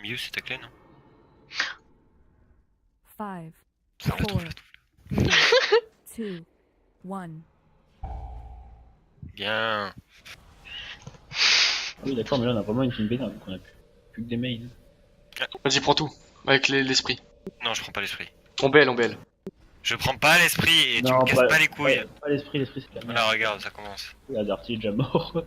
Miu, c'est ta clé, non? 5, Trouve-la. 4, 3, 2, 1. Bien. Ah oui, d'accord, mais là on a vraiment une team bénin, donc on a plus que des mails. Vas-y, prends tout. Avec l'esprit. Non, je prends pas l'esprit. On BL, on BL. Je prends pas l'esprit et tu me casses pas les couilles. Pas l'esprit c'est de la merde. Là, regarde, ça commence. La Darty est déjà mort.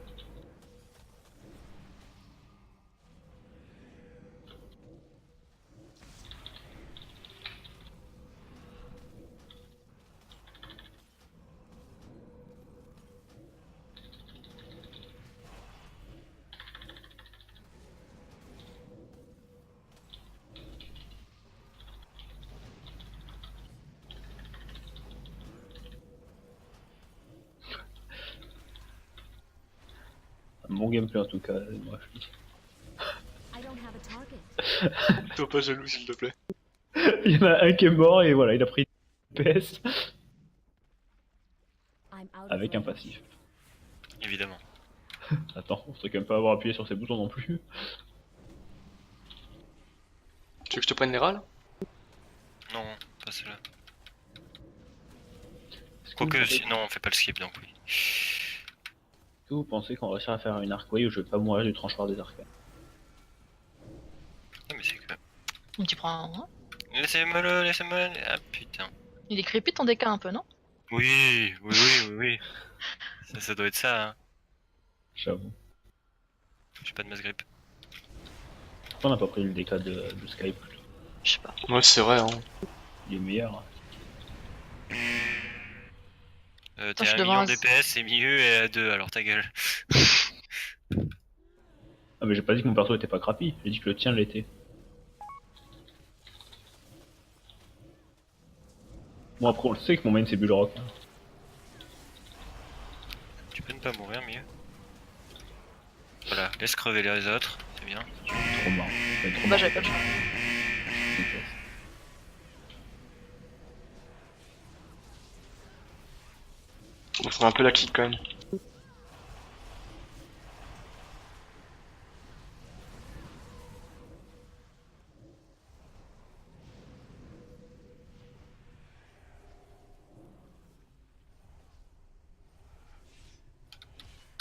Un bon gameplay en tout cas, moi je dis. I don't have a target. Sois pas jaloux, s'il te plaît. Il y en a un qui est mort et voilà, il a pris PS I'm out of avec un range. passif. Évidemment. Attends, on serait quand même pas avoir appuyé sur ces boutons non plus. Tu veux que je te prenne les râles? Non, pas celle-là. Est-ce que, Quoique, vous pensez... sinon on fait pas le skip, donc oui. est-ce que vous pensez qu'on réussira à faire une arcway où je vais pas mourir du tranchoir des arcanes? Ah, mais c'est que... Donc tu prends un. Laissez-moi le, laissez-moi le... Ah putain. Il est creepy ton DK un peu, non? Oui, oui, oui, oui, oui. Ça doit être ça, hein. J'avoue. J'ai pas de masse grip. Pourquoi on n'a pas pris le DK de Skype? Je sais pas. Ouais, c'est vrai, hein. Il est meilleur. T'es je à 1 devrais million un- DPS, c'est milieu et à 2, alors ta gueule. Ah mais j'ai pas dit que mon perso était pas crappy, j'ai dit que le tien l'était. Bon après on le sait que mon main c'est Bullrock. Tu peux ne pas mourir, mieux. Voilà, laisse crever les autres, c'est bien. Trop marrant. Ça va être trop Bah j'avais pas le choix. marrant. On ferait un peu la clique quand même.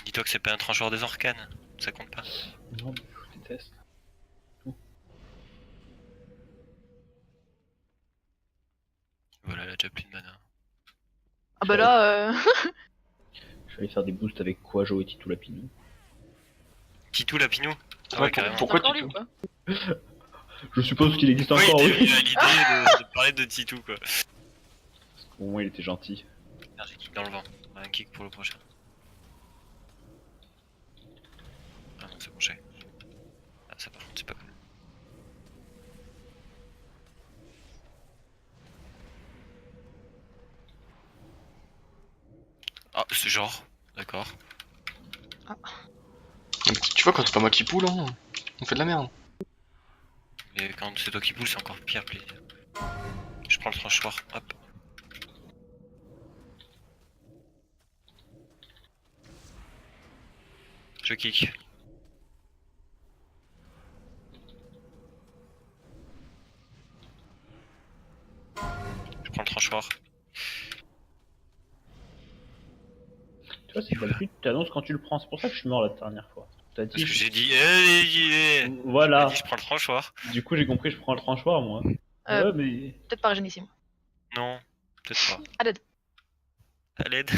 Dis-toi que c'est pas un trancheur des arcanes, ça compte pas. Non mais je déteste. Voilà, elle a déjà plus de mana. Ah bah là, Je vais aller faire des boosts avec Quajo et Titou Lapinou. Titou Lapinou. Ah Ouais, ouais, carrément. Pourquoi encore tu lui ou pas? Je suppose qu'il existe Oui, encore, il a oui. l'idée de parler de Titou, quoi. Parce qu'au moins il était gentil. Merde, j'ai kick dans le vent. Un kick pour le prochain. Ah non, c'est bon, j'ai. Ah, ça par contre, c'est pas cool. Ah, c'est genre, d'accord. Tu vois, quand c'est pas moi qui poule, hein, on fait de la merde. Mais quand c'est toi qui pousse, c'est encore pire, plaisir. Je prends le tranchoir, hop. Je kick. Je prends le tranchoir. Tu vois, c'est d'habitude, tu annonces quand tu le prends, c'est pour ça que je suis mort la dernière fois. T'as Parce dit. que j'ai dit, j'ai Voilà. dit, je prends le tranchoir. Du coup j'ai compris, je prends le tranchoir moi. Euh, Ouais mais. peut-être pas régénissime. Non, peut-être pas. À l'aide. À l'aide.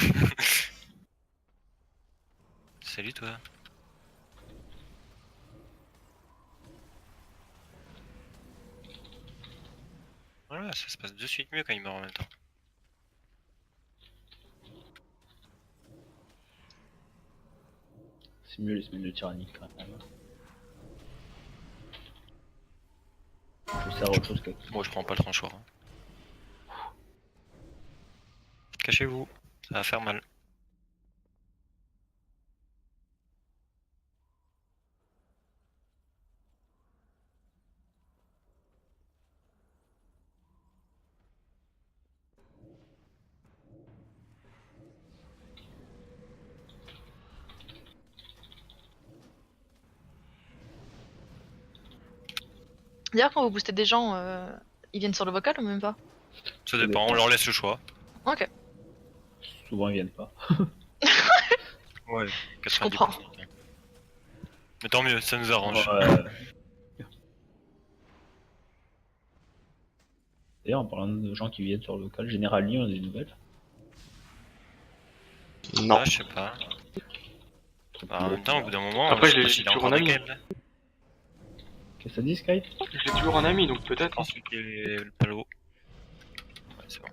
Salut toi. Voilà, ça se passe de suite mieux quand il meurt en même temps. C'est mieux les semaines de tyrannie quand même. Je sers à autre chose que. Moi je prends pas le tranchoir. Hein. Cachez-vous, ça va faire mal. D'ailleurs, quand vous boostez des gens, ils viennent sur le vocal ou même pas? Ça dépend, on leur laisse le choix. Ok, Souvent ils viennent pas. Ouais, je comprends. Mais tant mieux, ça nous arrange. D'ailleurs, en parlant de gens qui viennent sur le local, Général Lee, on a des nouvelles. Non. Ah, je sais pas. Bah, en même temps, au bout d'un moment, Après, je sais je pas l'ai s'il a toujours encore en des ami. games, là. Qu'est-ce que ça dit, Sky? Je l'ai toujours en ami, donc peut-être. Hein. Celui qui est le palo. Ouais, c'est bon.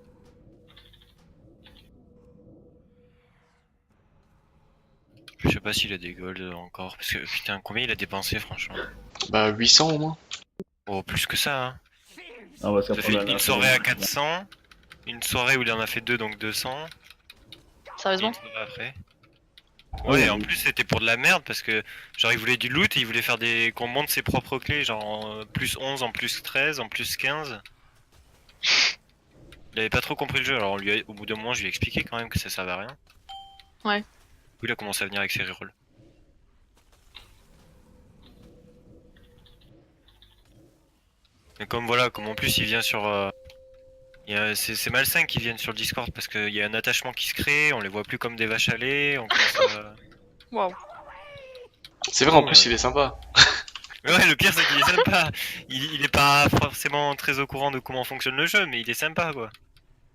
Je sais pas s'il a des golds encore. Parce que putain, combien il a dépensé, franchement? Bah 800 au moins. Oh, plus que ça, hein. Non, parce Ça qu'après, fait on a une soirée à 400. Une soirée où il en a fait 2, donc 200. Et Sérieusement? une soirée après. Ouais, Ouais, en oui. plus c'était pour de la merde parce que genre il voulait du loot et il voulait faire qu'on monte ses propres clés, genre en plus 11, en plus 13, en plus 15. Il avait pas trop compris le jeu, alors au bout d'un moment je lui ai expliqué quand même que ça servait à rien. Ouais. Du coup il a commencé à venir avec ses rerolls. Mais comme voilà, comme en plus il vient sur... c'est malsain qu'ils viennent sur le Discord parce qu'il y a un attachement qui se crée, on les voit plus comme des vaches à lait, on commence à... Waouh. C'est vrai, en plus, Ouais. il est sympa. Ouais, le pire c'est qu'il est sympa. Il est pas forcément très au courant de comment fonctionne le jeu, mais il est sympa quoi.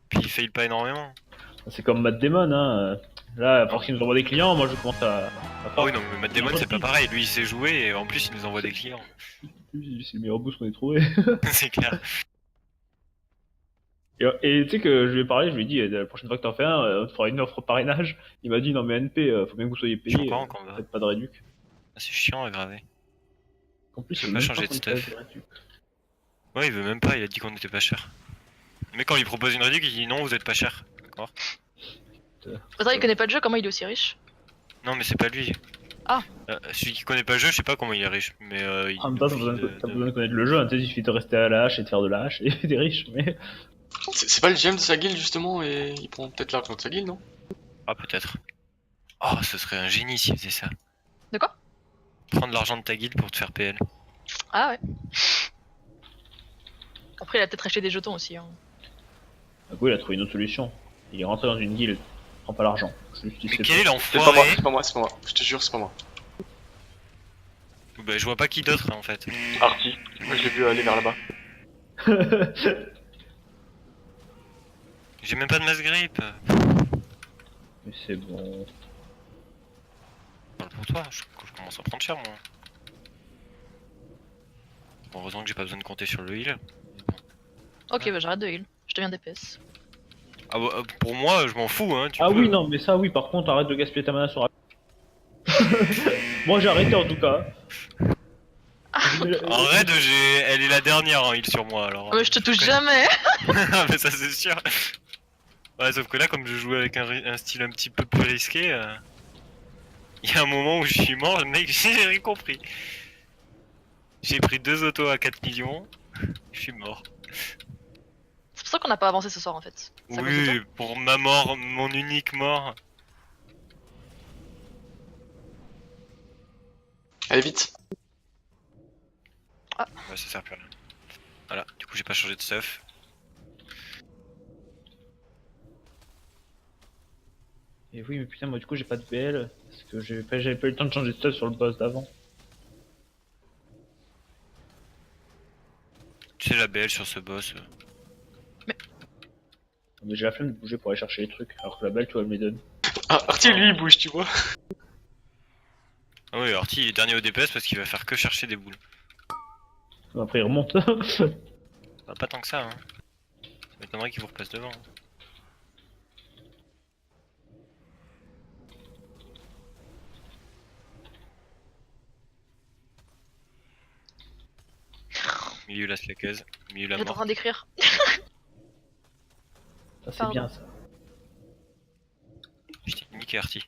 Puis il fail pas énormément. C'est comme Matt Damon, hein. Là, pour qu'il nous envoie des clients, moi je commence à Ah oui, non, mais Matt Damon c'est pas pareil. Lui il sait jouer et en plus il nous envoie des clients. C'est le meilleur boost qu'on ait trouvé. C'est clair. Et tu sais que je lui ai parlé, je lui ai dit, la prochaine fois que t'en fais un, on te fera une offre parrainage. Il m'a dit, non mais NP, faut bien que vous soyez Je suis payé, encore en combat. faites pas de réduc. Ah, c'est chiant à graver. En plus, Je peux il pas veut changer même de qu'on ait stuff. de réduc. Ouais, il veut même pas, il a dit qu'on était pas cher. Mais quand on lui propose une réduc, il dit non, vous êtes pas cher. D'accord. Attends, il connaît pas le jeu, comment il est aussi riche? Non, mais c'est pas lui. Ah. Celui qui connaît pas le jeu, je sais pas comment il est riche. Mais il En même temps, t'as besoin, t'as besoin de connaître le jeu, hein. Tu sais, il suffit de rester à la hache et de faire de la hache et t'es riche, mais. C'est pas le GM de sa guilde, justement, et il prend peut-être l'argent de sa guilde, non? Ah, peut-être. Oh, ce serait un génie s'il faisait ça. De quoi? Prendre l'argent de ta guilde pour te faire PL. Ah ouais. Après, il a peut-être acheté des jetons aussi. Hein. Du coup, il a trouvé une autre solution. Il est rentré dans une guilde, il prend pas l'argent. Mais C'est quel est C'est pas moi, l'enfoiré? c'est pas moi, c'est pas moi. Je te jure, c'est pas moi. Bah, je vois pas qui d'autre en fait. Artie. Moi, je l'ai vu aller vers là-bas. J'ai même pas de masse grip. Mais c'est bon. Parle pour toi, je commence à prendre cher moi. Bon, heureusement que j'ai pas besoin de compter sur le heal. Ok, bah j'arrête de heal. Je deviens DPS. Ah bah, pour moi, je m'en fous hein. Tu Ah peux. oui, non, mais ça, oui, par contre, arrête de gaspiller ta mana sur. Moi, j'ai arrêté en tout cas. En raid, elle est la dernière en heal sur moi alors. Ah, mais je te touche jamais! Ah, mais ça c'est sûr. Ouais, sauf que là, comme je jouais avec un style un petit peu plus risqué, il y a un moment où je suis mort, mec, j'ai rien compris. J'ai pris 2 autos à 4 millions, je suis mort. C'est pour ça qu'on n'a pas avancé ce soir en fait. C'est à cause de toi. Oui, pour ma mort, mon unique mort. Allez, vite. Ouais, ça sert plus à rien. Voilà, du coup j'ai pas changé de stuff. Et oui, mais putain, moi, du coup, j'ai pas de PL. Parce que j'avais pas eu le temps de changer de stuff sur le boss d'avant. Tu sais la BL sur ce boss. Mais j'ai la flemme de bouger pour aller chercher les trucs. Alors que la belle, tu vois, elle me les donne. Ah, Artie, lui, il bouge, tu vois. Ah oui, Artie il est dernier au DPS parce qu'il va faire que chercher des boules. Après, il remonte. Bah, pas tant que ça, hein. Ça m'étonnerait qu'il vous repasse devant. Milieu la slaqueuse, milieu la J'étais en mort. train d'écrire. Ça, c'est Pardon. bien ça. Je t'ai niqué Artie.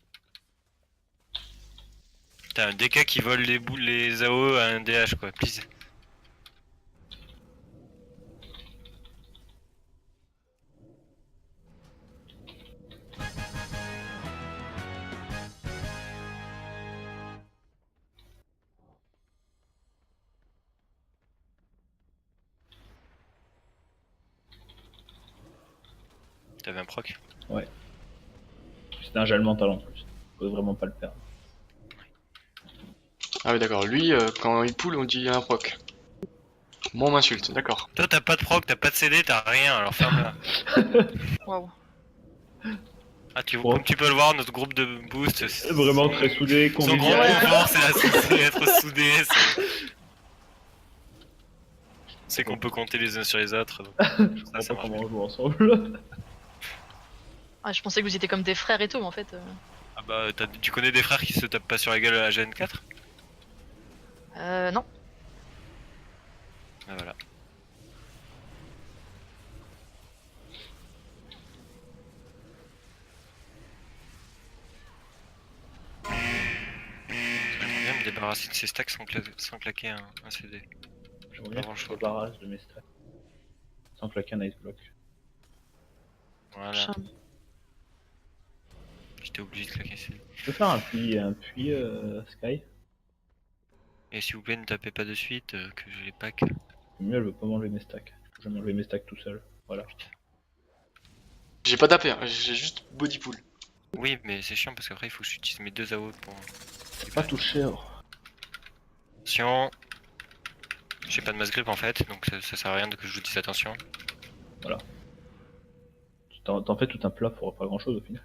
T'as un DK qui vole les boules, les AO à un DH quoi, please. T'avais un proc. C'était un gel mental en plus. Faut vraiment pas le perdre. Ah oui, d'accord. Lui, quand il pull, on dit un proc. Moi, on m'insulte, d'accord. Toi t'as pas de proc, t'as pas de CD, t'as rien, alors ferme-la. Waouh. Ah, Bon. comme tu peux le voir, notre groupe de boost, Vraiment très soudé, son grand convivial. Ouais. confort, c'est être soudé, c'est qu'on peut compter les uns sur les autres. Donc, Je ça comprends pas marche comment bien. on joue ensemble. Ah, je pensais que vous étiez comme des frères et tout, mais en fait. Ah bah, tu connais des frères qui se tapent pas sur la gueule à la GN4? Non. Ah voilà. J'aimerais bien me débarrasser de ces stacks sans claquer un CD. J'aimerais bien Avant que le je choix. débarrasse de mes stacks. Sans claquer un ice block. Voilà, Chum. j'étais obligé de claquer CD. Je peux faire un puits Sky. Et s'il vous plaît, ne tapez pas de suite, que j'ai les packs. Mieux, elle veut pas m'enlever mes stacks. Je vais m'enlever mes stacks tout seul. Voilà. J'ai pas tapé, hein, j'ai juste body pull. Oui, mais c'est chiant parce qu'après il faut que j'utilise mes 2 AO pour. Pas touché. Oh. Attention. J'ai pas de masse grip en fait, donc ça sert à rien que je vous dise attention. T'en fais tout un plat pour pas grand chose au final.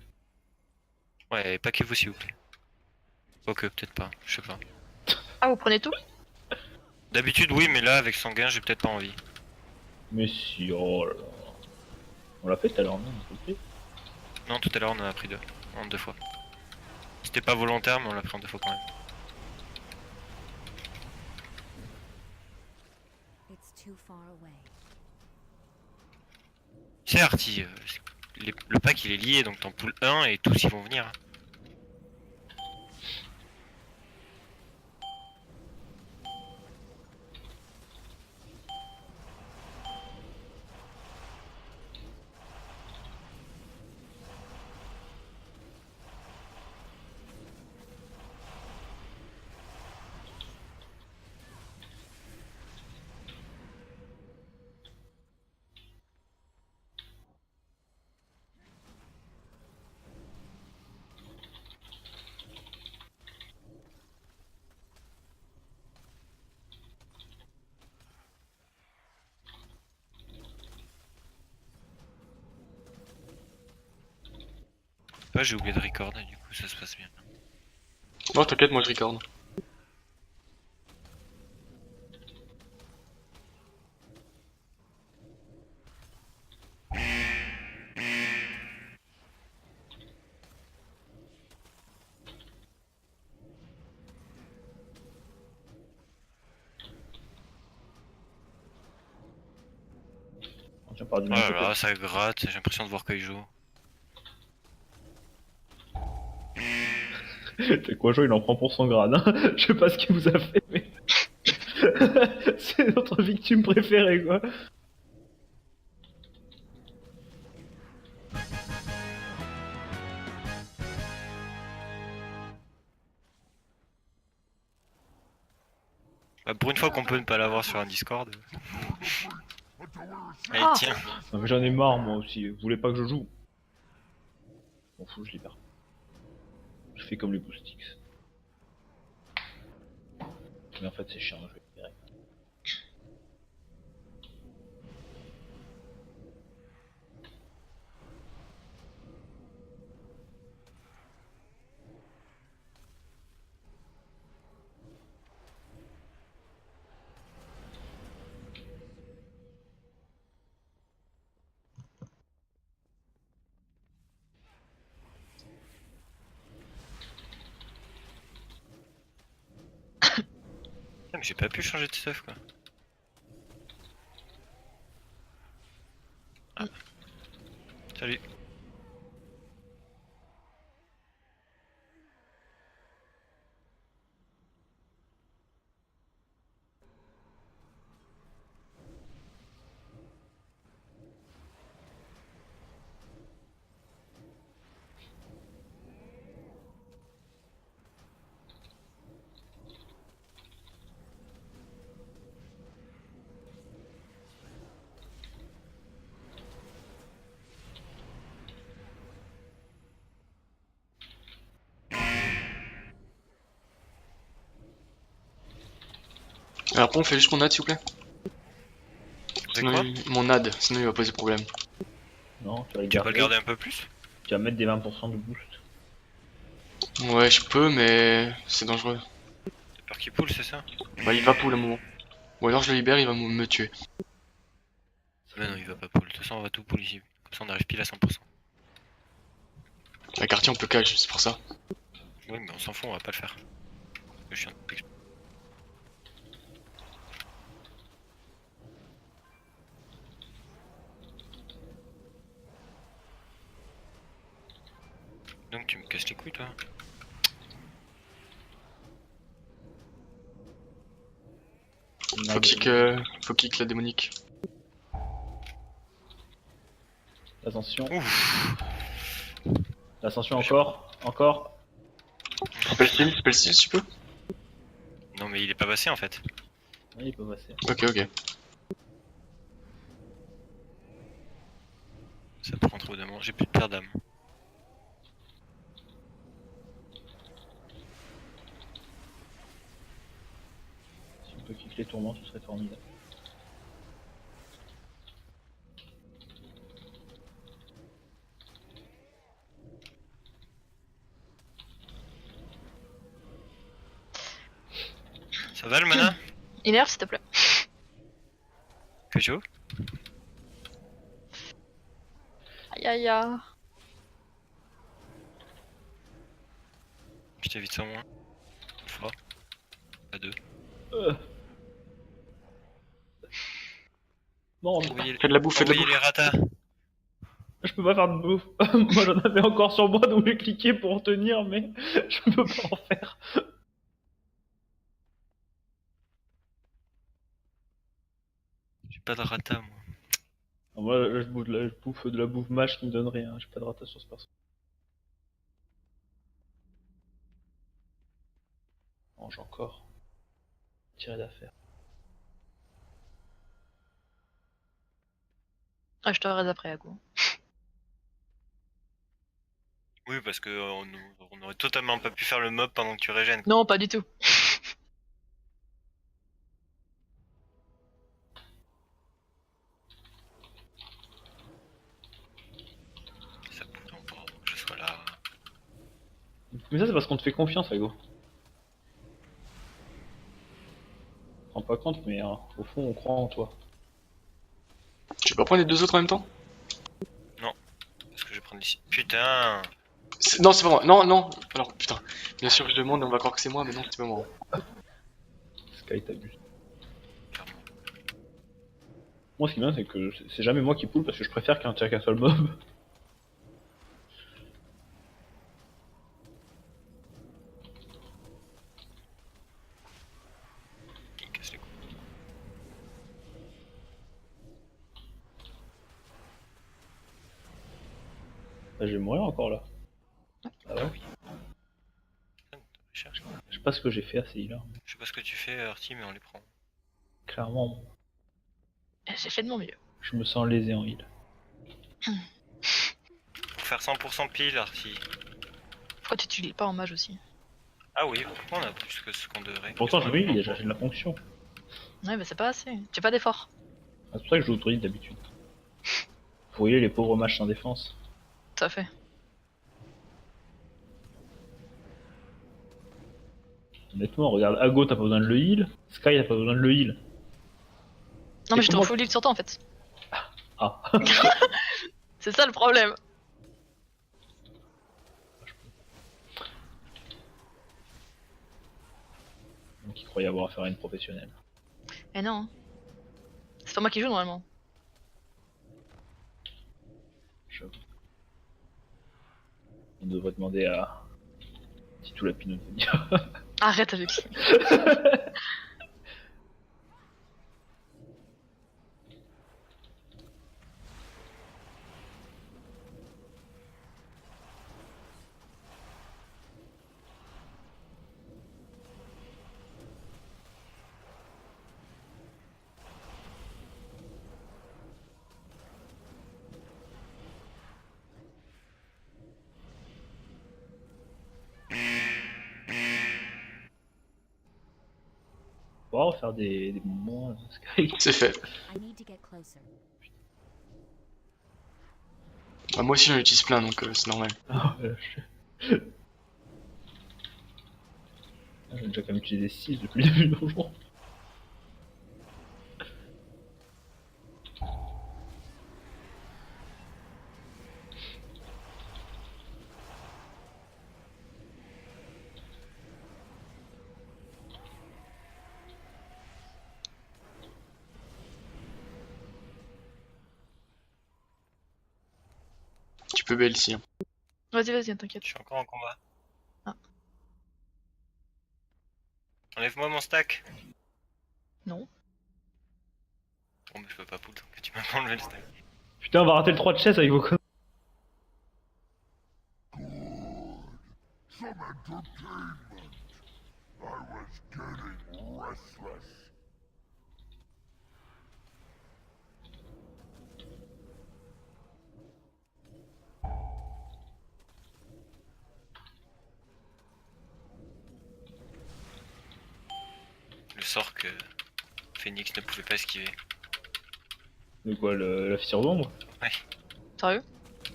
Ouais, et paquez-vous s'il vous plaît. Quoique, peut-être pas, je sais pas. Ah, vous prenez tout? D'habitude, oui, mais là, avec sanguin, j'ai peut-être pas envie. Mais si, oh là là. On l'a fait tout à l'heure, non? On l'a fait. Non, tout à l'heure, on en a pris 2. En 2 fois. C'était pas volontaire, mais on l'a pris en 2 fois quand même. It's too far away. C'est Arty, le pack il est lié, donc t'en poules 1 et tous ils vont venir. Bah, j'ai oublié de record, et du coup ça se passe bien. Non, t'inquiète, moi je record. On tient par du Oh même là côté. là, ça gratte, j'ai l'impression de voir Kaijo. C'est quoi, il en prend pour son grade, hein. Je sais pas ce qu'il vous a fait, mais. C'est notre victime préférée, quoi. Bah, pour une fois qu'on peut ne pas l'avoir sur un Discord. Allez, Ah. tiens. Non, mais j'en ai marre, moi aussi. Vous voulez pas que je joue? M'en fous, je libère. Je fais comme les Boostix. Mais en fait, c'est chiant, je vais libérer. Putain, mais j'ai pas pu changer de stuff quoi. Ah. Salut. Après, on fait juste mon ad, s'il vous plaît. C'est Sinon, quoi mon ad, sinon il va poser problème. Non, tu vas le Tu vas garder. le garder un peu plus? Tu vas mettre des 20% de boost. Ouais, je peux, mais c'est dangereux. T'as peur qu'il pull, c'est ça? Bah, il va pool à un moment. Ou alors je le libère, il va me tuer. Mais non, il va pas pull. De toute façon, on va tout pull ici. Comme ça, on arrive pile à 100%. La quartier, on peut catch, c'est pour ça. Oui, mais on s'en fout, on va pas le faire. Je suis en... Donc, tu me casses les couilles, toi? Faut kick la démonique. Attention. Ouf. Attention encore. Encore. Spell steal, si tu peux. Non, mais il est pas passé en fait. Oui, il peut passer. Ok, ok. Ça prend trop d'amour. J'ai plus de paire d'âme. Si on peut kick les tourments, ce serait formidable. Ça va le mana? Énerve, s'il te plaît. Que chaud? Aïe aïe aïe. Je t'évite ça au moins. Une fois. Pas deux. Non, Envoyez, Fais de la bouffe, fais de la envoyez bouffe. les ratas. je peux pas faire de bouffe. Moi j'en avais encore sur moi, donc j'ai cliqué pour tenir, mais je peux pas en faire. J'ai pas de rata moi. Moi là, je bouffe de la bouffe mâche qui me donne rien, j'ai pas de rata sur ce perso. Non, j'ai encore tiré d'affaire. Ah, je te raise après, à coup. Oui, parce que on aurait totalement pas pu faire le mob pendant que tu régènes. Non, pas du tout. Ça pourrait encore que je sois là. Mais ça c'est parce qu'on te fait confiance, Ago. Je me rends pas compte, mais au fond on croit en toi. Tu peux pas prendre les deux autres en même temps? Parce que je vais prendre ici. Putain! Non, c'est pas moi. Non, non. Alors, putain. Bien sûr, je demande et on va croire que c'est moi, mais non, c'est pas moi. Sky t'abuse. Clairement. Moi ce qui est bien c'est que c'est jamais moi qui pull parce que je préfère qu'un tir qu'un seul mob. Il casse les couilles. Bah, je vais mourir encore là. Ah ouais. oui. Putain, cherche. Je sais pas ce que j'ai fait à ces healers. Je sais pas ce que tu fais, Artie, mais on les prend. Clairement, J'ai fait de mon mieux. je me sens lésé en heal. Pour faire 100% pile, Artie. Pourquoi tu l'utilises pas en mage aussi? Ah oui, pourquoi on a plus que ce qu'on devrait? Pourtant je heal déjà, j'ai de la fonction. Ouais, mais c'est pas assez. Tu fais pas d'effort. Ah, c'est pour ça que je joue druide d'habitude. Pour healer les pauvres mages sans défense. Tout à fait. Honnêtement, regarde, Ago t'as pas besoin de le heal, Sky t'as pas besoin de le heal. Non, mais je te comment- full heal sur toi en fait. Ah. C'est ça le problème. Donc il croyait avoir affaire à une professionnelle. Mais non. C'est pas moi qui joue normalement. J'avoue. On devrait demander à Titou Lapino de venir. Arrête avec lui. pourra refaire des moments Sky. C'est fait. I need to get closer. Bah, moi aussi j'en utilise plein donc c'est normal. Ah, j'ai déjà quand même utilisé 6 depuis le début du donjon. Tu peux belle ici. Hein. Vas-y, t'inquiète. Je suis encore en combat. Ah. Enlève-moi mon stack. Non. Bon, mais je peux pas poudre que tu m'as pas enlevé le stack. Putain, on va rater le 3 de chess avec vos conneries. Le sort que Phoenix ne pouvait pas esquiver. De quoi, la fissure d'ombre? Sérieux?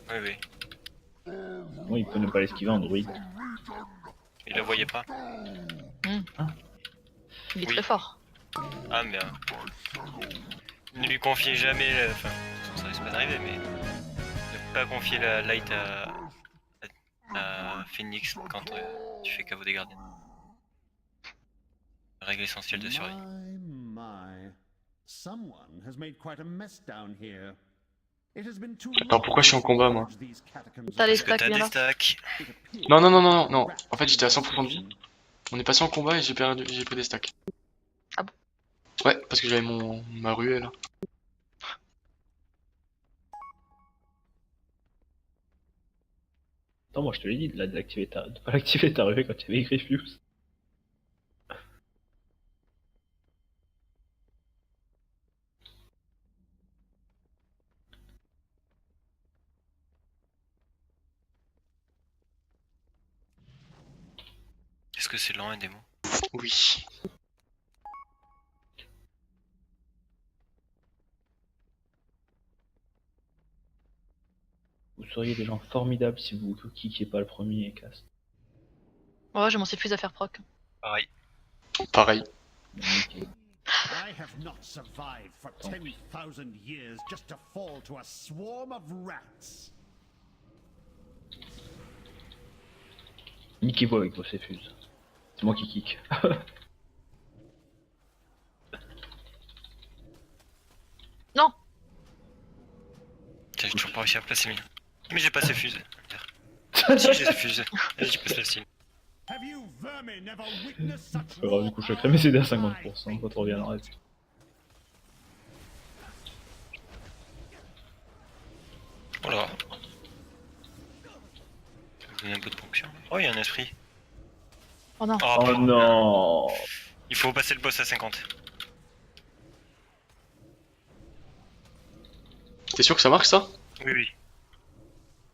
Oui, oui. Moi, il peut ne pas l'esquiver en druide. Il la voyait pas. Il est Oui. très fort. Ah, mais. Ne lui confiez jamais. Enfin, ça risque pas d'arriver, mais. Ne pas confier la light à Phoenix quand tu fais caveau des gardiens. Règle essentielle de survie. My. Someone has made quite a mess down here. It has been too Attends, pourquoi je suis en combat, moi? T'as les Est-ce que stacks t'as bien des là. stacks? Non. En fait j'étais à 100% de vie. On est passé en combat et j'ai pris des stacks. Ah bon? Ouais, parce que j'avais ma ruelle. Attends, moi je te l'ai dit de pas l'activer ta revue quand tu avais écrit Fuse. Est-ce que c'est lent un démon? Oui. Vous seriez des gens formidables si vous kickiez pas le premier et cast. Ouais, j'ai mon suffuse à faire proc. Pareil. Pareil. Bon, nickel. I have not survived for 10,000 years just to fall to a swarm of rats. Niquez-vous avec vos céfuses. C'est moi qui kick. Non! Tiens, j'ai toujours pas réussi à placer mine. Mais j'ai pas ses fuses. Si, j'ai ses fuses. Vas-y, tu peux celle-ci. Have you vermin ever witnessed such C'est pas grave, du coup je crée mes CD à 50% quand on reviendra. Oh là. Je vais vous donner un peu de ponction. Oh, il y a un esprit. Oh non. Oh, Oh non. il faut passer le boss à 50. T'es sûr que ça marche ça? Oui, oui.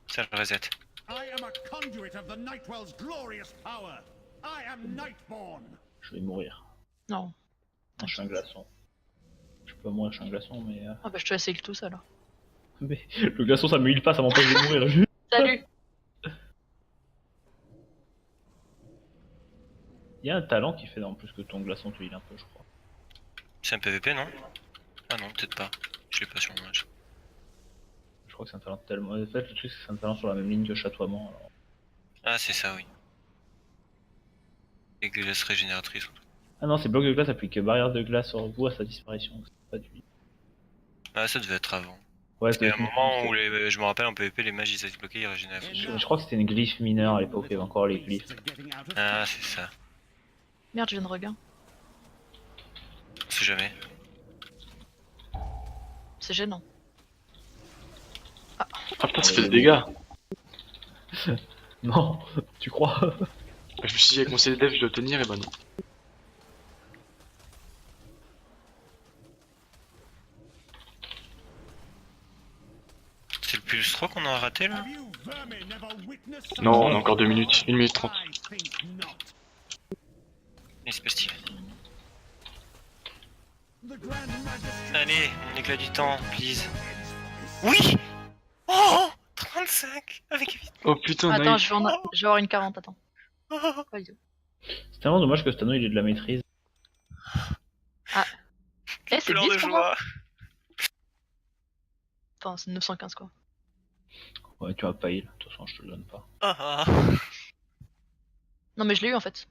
Ça le reset. I am a conduit of the Nightwell's glorious power. I am Nightborn. Je vais mourir. Non. Je suis un glaçon. Je peux pas mourir, je suis un glaçon, mais... Ah bah je te laisse avec tout ça là. Mais le glaçon ça me heal pas, ça m'empêche de mourir juste. Salut! Il y a un talent qui fait en plus que ton glaçon te heal un peu, je crois. C'est un PVP, non? Ah non, peut-être pas. Je l'ai pas sur mon match. Je crois que c'est un talent tellement... En fait, le truc c'est que c'est un talent sur la même ligne que chatoiement. Alors... Ah, c'est ça, oui. Et glace régénératrice. Ah non, c'est bloc de glace applique barrière de glace sur vous à sa disparition. C'est pas du... Ah, ça devait être avant. Ouais, Il y a un moment où je me rappelle en PVP, les mages ils étaient bloqués, ils régénéraient. Je crois que c'était une glyphe mineure à l'époque, il y avait encore les glyphes. Ah, c'est ça. Merde, je viens de regain. On sait jamais. C'est gênant. Ah putain, ça fait des dégâts. Non, tu crois? Je me suis dit avec mon CDF je dois tenir et bah non. C'est le plus trop qu'on a raté là? Have you vermin ever witnessed such Non, on a encore 2 minutes, 1 minute 30. I think not. Et c'est pas Steven. the Grand Majesty. Allez, mon éclat du temps, please. Oui. Oh 35 avec 8. Oh putain, Attends, nice. je vais avoir une 40, attends. Oh. Pas du tout. C'est tellement dommage que Stano il ait de la maîtrise. Eh, c'est Plein 10 de pour moi. joie. Enfin, c'est 915 quoi. Ouais, tu vas pas heal, de toute façon je te le donne pas. Ah, ah. Non mais je l'ai eu en fait.